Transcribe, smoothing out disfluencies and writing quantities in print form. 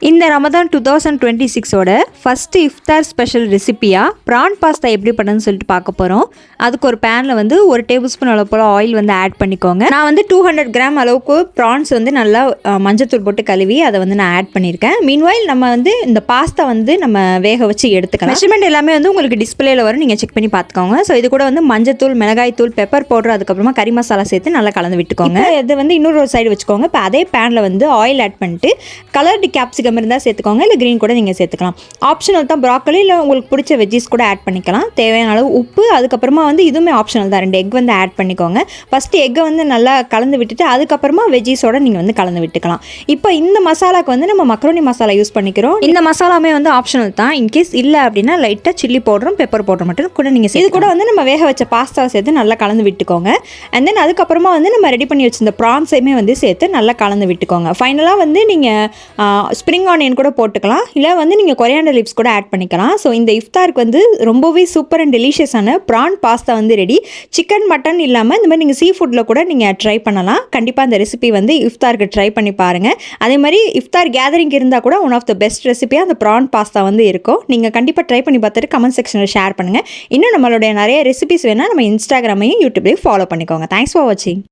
இந்த ரமதான் 2026ஓட ஃபஸ்ட்டு இஃப்தார் special ரெசிப்பியாக PRAN pasta எப்படி பண்ணுன்னு சொல்லிட்டு பார்க்க போகிறோம். அதுக்கு ஒரு பேனில் வந்து 1 டேபிள் ஸ்பூன் அளவு போல் ஆயில் வந்து ஆட் பண்ணிக்கோங்க. நான் வந்து 200 கிராம் அளவுக்கு ப்ரான்ஸ் வந்து நல்லா மஞ்சத்தூள் போட்டு கழுவி அதை வந்து நான் ஆட் பண்ணியிருக்கேன். மீன்வாயில் நம்ம வந்து இந்த பாஸ்தா வந்து நம்ம வேக வச்சு எடுத்துக்கலாம். மெஷர்மெண்ட் எல்லாமே வந்து உங்களுக்கு டிஸ்பிளேல வரும், நீங்கள் செக் பண்ணி பார்த்துக்கோங்க. ஸோ இது கூட வந்து மஞ்சத்தூள், மிளகாய்த்தூள், பெப்பர் பவுடர், அதுக்கப்புறமா கறி மசாலா சேர்த்து நல்லா கலந்து விட்டுக்கோங்க. இது வந்து இன்னொரு சைடு வச்சுக்கோங்க. இப்போ அதே பேனில் வந்து ஆயில் ஆட் பண்ணிட்டு கலர்டு கேப்சிகம் இருந்தால் சேர்த்துக்கோங்க, இல்லை க்ரீன் கூட நீங்கள் சேர்த்துக்கலாம். ஆப்ஷனல் தான். ப்ராக்கலி இல்லை உங்களுக்கு பிடிச்ச வெஜ்ஜீஸ் கூட ஆட் பண்ணிக்கலாம். தேவையான அளவு உப்பு, அதுக்கப்புறமா வந்து இதுவுமே ஆப்ஷனல் தான். 2 எக் வந்து ஆட் பண்ணிக்கோங்க. ஃபஸ்ட்டு எக்கை வந்து நல்லா கலந்து விட்டுட்டு அதுக்கப்புறமா வெஜ்ஜீஸோட நீங்கள் வந்து கலந்து விட்டுக்கலாம். இப்போ இந்த மசாலாவுக்கு வந்து நம்ம மக்ரோனி மசாலா யூஸ் பண்ணிக்கிறோம். இந்த மசாலாமே வந்து ஆப்ஷனல் தான். இன்கேஸ் இல்லை அப்படின்னா லைட்டாக சில்லி பவுடரும் பெப்பர் பவுடர் மட்டும் கூட நீங்கள் இது கூட வந்து நம்ம வேக வச்ச பாஸ்தா சேர்த்து நல்லா கலந்து விட்டுக்கோங்க. அண்ட் தென் அதுக்கப்புறமா வந்து நம்ம ரெடி பண்ணி வச்சிருந்த ப்ரான்ஸையுமே வந்து சேர்த்து நல்லா கலந்து விட்டுக்கோங்க. ஃபைனலாக வந்து நீங்கள் ஸ்ப்ரிங் ஆனியன் கூட போட்டுக்கலாம், இல்லை வந்து நீங்கள் கொரியாண்டர் லீவ்ஸ் கூட ஆட் பண்ணிக்கலாம். ஸோ இந்த இஃப்தாருக்கு வந்து ரொம்பவே சூப்பர் அண்ட் டெலிஷியஸான ப்ரான் பாஸ்தா வந்து ரெடி. சிக்கன், மட்டன் இல்லாமல் இந்த மாதிரி நீங்கள் சீ ஃபுட்டில் கூட நீங்கள் ட்ரை பண்ணலாம். கண்டிப்பாக அந்த ரெசிபி வந்து இஃப்தாருக்கு ட்ரை பண்ணி பாருங்கள். அதே மாதிரி இஃப்தார் கேதரிங் இருந்தால் கூட ஒன் ஆஃப் த பெஸ்ட் ரெசிபியாக அந்த ப்ரான் பாஸ்தா வந்து இருக்கும். நீங்கள் கண்டிப்பாக ட்ரை பண்ணி பார்த்துட்டு கமெண்ட் செக்ஷனில் ஷேர் பண்ணுங்கள். இன்னும் நம்மளுடைய நிறைய ரெசிபிஸ் வேணால் நம்ம இன்ஸ்டாகிராமையும் யூடியூப்லையும் ஃபாலோ பண்ணிக்கோங்க. தேங்க்ஸ் ஃபார் வாட்சிங்.